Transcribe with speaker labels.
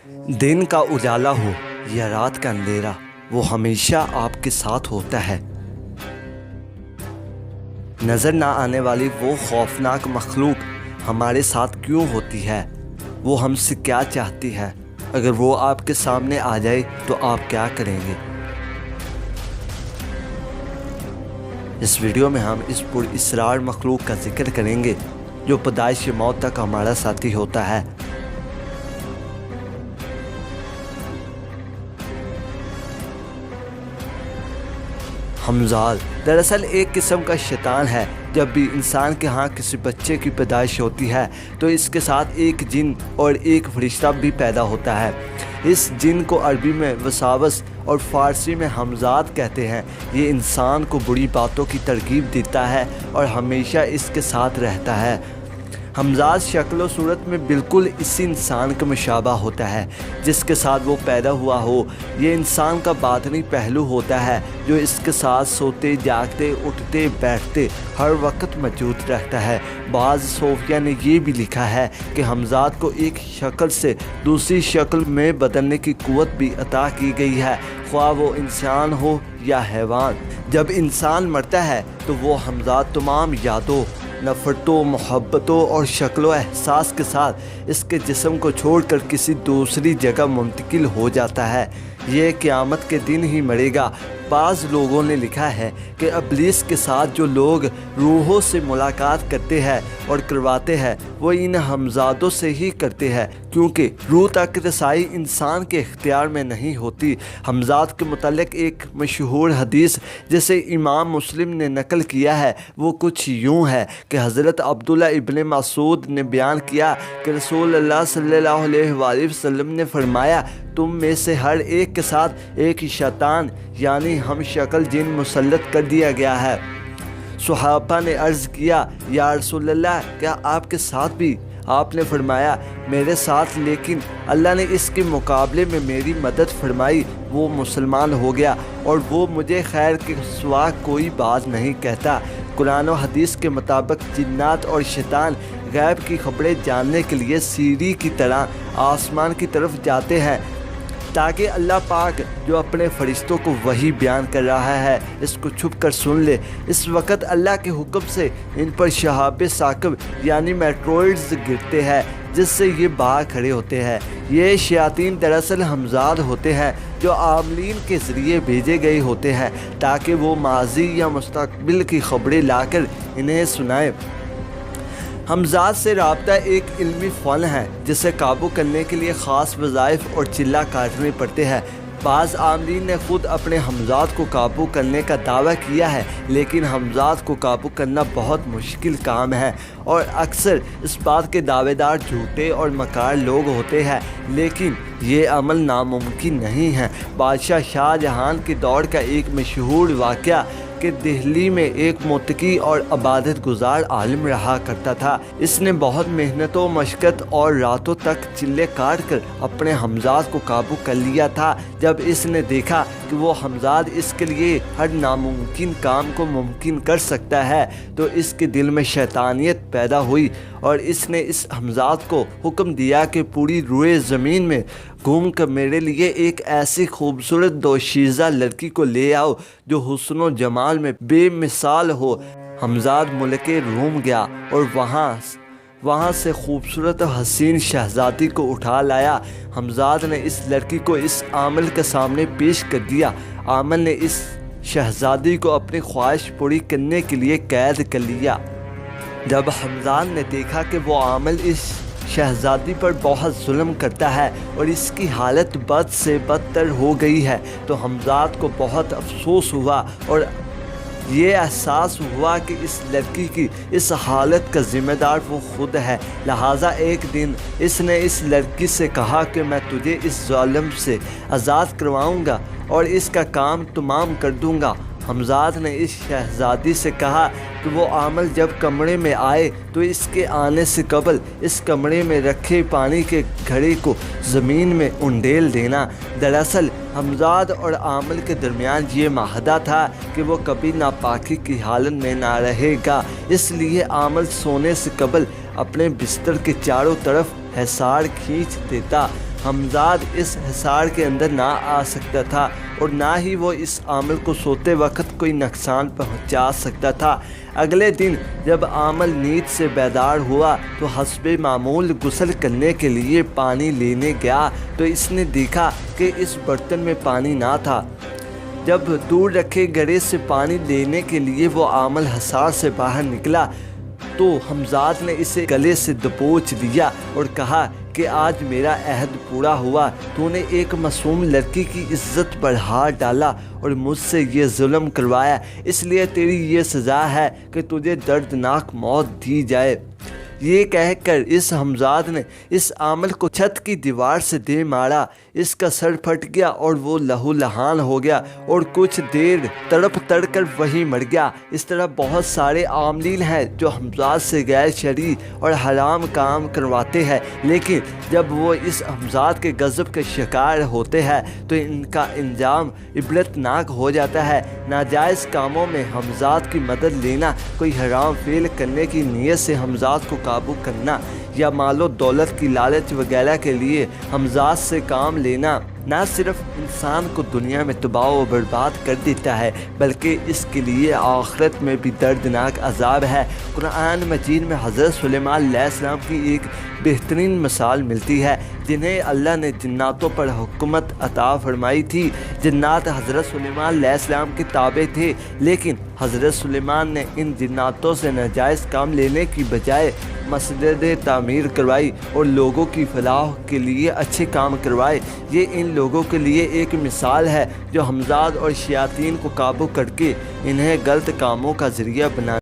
Speaker 1: दिन का उजाला हो या रात का अंधेरा, वो हमेशा आपके साथ होता है। नज़र ना आने वाली वो खौफनाक मखलूक हमारे साथ क्यों होती है? वो हमसे क्या चाहती है? अगर वो आपके सामने आ जाए तो आप क्या करेंगे? इस वीडियो में हम इस पुरअसरार मखलूक का जिक्र करेंगे जो पैदाइश मौत तक हमारा साथी होता है। हमजाद दरअसल एक किस्म का शैतान है। जब भी इंसान के यहाँ किसी बच्चे की पैदाइश होती है तो इसके साथ एक जिन और एक फरिश्ता भी पैदा होता है। इस जिन को अरबी में वसावस और फ़ारसी में हमजाद कहते हैं। ये इंसान को बुरी बातों की तरगीब देता है और हमेशा इसके साथ रहता है। हमजाद शक्ल व सूरत में बिल्कुल इसी इंसान का मुशाबा होता है जिसके साथ वो पैदा हुआ हो। ये इंसान का बातनी पहलू होता है जो इसके साथ सोते जागते उठते बैठते हर वक्त मौजूद रहता है। बाज़ सूफिया ने ये भी लिखा है कि हमजाद को एक शक्ल से दूसरी शक्ल में बदलने की क़ुव्वत भी अता की गई है, ख्वाह वो इंसान हो या हैवान। जब इंसान मरता है तो वो हमजाद तमाम यादों, नफ़रतों, मोहब्बतों और शक्ल एहसास के साथ इसके जिस्म को छोड़कर किसी दूसरी जगह मुंतकिल हो जाता है। ये क़यामत के दिन ही मरेगा। बाज़ लोगों ने लिखा है कि इब्लीस के साथ जो लोग रूहों से मुलाकात करते हैं और करवाते हैं वो इन हमजादों से ही करते हैं, क्योंकि रूह तक रसाई इंसान के इख्तियार में नहीं होती। हमजाद के मुतल्लिक़ एक मशहूर हदीस जिसे इमाम मुस्लिम ने नकल किया है वो कुछ यूँ है कि हज़रत अब्दुल्ला इब्न मसूद ने बयान किया कि रसूलुल्लाह सल्लल्लाहु अलैहि वसल्लम ने फरमाया, तुम में से हर एक के साथ एक शैतान यानी हम शक्ल जिन मुसल्लत कर दिया गया है। सुहाबा ने अर्ज़ किया, या रसूलल्लाह, क्या आपके साथ भी? आपने फरमाया, मेरे साथ, लेकिन अल्लाह ने इसके मुकाबले में मेरी मदद फरमाई। वो मुसलमान हो गया और वो मुझे खैर के सिवा कोई बात नहीं कहता। कुरान और हदीस के मुताबिक जिन्नात और शैतान गैब की खबरें जानने के लिए सीढ़ी की तरह आसमान की तरफ जाते हैं ताकि अल्लाह पाक जो अपने फरिश्तों को वही बयान कर रहा है इसको छुप कर सुन ले। इस वक्त अल्लाह के हुक्म से इन पर शहाब साकिब यानी मेट्रोइड्स गिरते हैं जिससे ये बाहर खड़े होते हैं। ये शयातीन दरअसल हमजाद होते हैं जो आमलीन के ज़रिए भेजे गए होते हैं ताकि वो माजी या मुस्तकबिल की खबरें लाकर इन्हें सुनाएं। हमजाद से राब्ता एक इल्मी फ़न है जिसे काबू करने के लिए ख़ास वज़ाइफ और चिल्ला काटने पड़ते हैं। बाज़ आमलीन ने ख़ुद अपने हमजाद को काबू करने का दावा किया है, लेकिन हमजाद को काबू करना बहुत मुश्किल काम है और अक्सर इस बात के दावेदार झूठे और मकार लोग होते हैं, लेकिन ये अमल नामुमकिन नहीं है। बादशाह शाहजहां के दौर का एक मशहूर वाक़या कि दिल्ली में एक मुत्तकी और इबादत गुजार आलिम रहा करता था। इसने बहुत मेहनतों मशक्क़त और रातों तक चिल्ले काट कर अपने हमजाद को काबू कर लिया था। जब इसने देखा कि वो हमजाद इसके लिए हर नामुमकिन काम को मुमकिन कर सकता है तो इसके दिल में शैतानियत पैदा हुई और इसने इस हमजाद को हुक्म दिया कि पूरी रूए ज़मीन में घूम कर मेरे लिए एक ऐसी खूबसूरत दोशीज़ा लड़की को ले आओ जो हुस्न व जमाल में बेमिसाल हो। हमजाद मुल्के रूम गया और वहाँ से खूबसूरत हसीन शहज़ादी को उठा लाया। हमजाद ने इस लड़की को इस आमिल के सामने पेश कर दिया। आमिल ने इस शहज़ादी को अपनी ख्वाहिश पूरी करने के लिए कैद कर लिया। जब हमजाद ने देखा कि वो आमिल इस शहज़ादी पर बहुत जुल्म करता है और इसकी हालत बद से बदतर हो गई है तो हमजाद को बहुत अफसोस हुआ और ये एहसास हुआ कि इस लड़की की इस हालत का ज़िम्मेदार वो खुद है। लिहाजा एक दिन इसने इस लड़की से कहा कि मैं तुझे इस ज़ालिम से आज़ाद करवाऊँगा और इसका काम तमाम कर दूँगा। हमजाद ने इस शहज़ादी से कहा कि वो आमिल जब कमरे में आए तो इसके आने से कबल इस कमरे में रखे पानी के घड़े को ज़मीन में उंडेल देना। दरअसल हमजाद और आमिल के दरमियान ये माहदा था कि वो कभी नापाकी की हालत में ना रहेगा, इसलिए आमिल सोने से कबल अपने बिस्तर के चारों तरफ हिसार खींच देता। حمزاد اس حصار کے اندر نہ آ سکتا تھا اور نہ ہی وہ اس عامل کو سوتے وقت کوئی نقصان پہنچا سکتا تھا۔ اگلے دن جب عامل نیند سے بیدار ہوا تو حسب معمول غسل کرنے کے لیے پانی لینے گیا تو اس نے دیکھا کہ اس برتن میں پانی نہ تھا۔ جب دور رکھے گڑھے سے پانی لینے کے لیے وہ عامل حصار سے باہر نکلا تو حمزاد نے اسے گلے سے دبوچ دیا اور کہا کہ آج میرا عہد پورا ہوا، تو نے ایک معصوم لڑکی کی عزت پر ہاتھ ڈالا اور مجھ سے یہ ظلم کروایا، اس لیے تیری یہ سزا ہے کہ تجھے دردناک موت دی جائے۔ یہ کہہ کر اس حمزاد نے اس عامل کو چھت کی دیوار سے دے مارا، اس کا سر پھٹ گیا اور وہ لہو لہان ہو گیا اور کچھ دیر تڑپ تڑ کر وہی مر گیا۔ اس طرح بہت سارے عاملین ہیں جو حمزاد سے غیر شرعی اور حرام کام کرواتے ہیں، لیکن جب وہ اس حمزاد کے غضب کے شکار ہوتے ہیں تو ان کا انجام عبرتناک ہو جاتا ہے۔ ناجائز کاموں میں حمزاد کی مدد لینا، کوئی حرام فعل کرنے کی نیت سے حمزاد کو قابو کرنا یا مال و دولت کی لالچ وغیرہ کے لیے حمزاد سے کام لینا نہ صرف انسان کو دنیا میں تباہ و برباد کر دیتا ہے بلکہ اس کے لیے آخرت میں بھی دردناک عذاب ہے۔ قرآن مجید میں حضرت سلیمان علیہ السلام کی ایک بہترین مثال ملتی ہے جنہیں اللہ نے جناتوں پر حکومت عطا فرمائی تھی۔ جنات حضرت سلیمان علیہ السلام کے تابع تھے، لیکن حضرت سلیمان نے ان جناتوں سے ناجائز کام لینے کی بجائے مسجدیں تعمیر کروائی اور لوگوں کی فلاح کے لیے اچھے کام کروائے۔ یہ ان لوگوں کے لیے ایک مثال ہے جو حمزاد اور شیاطین کو قابو کر کے انہیں غلط کاموں کا ذریعہ بنا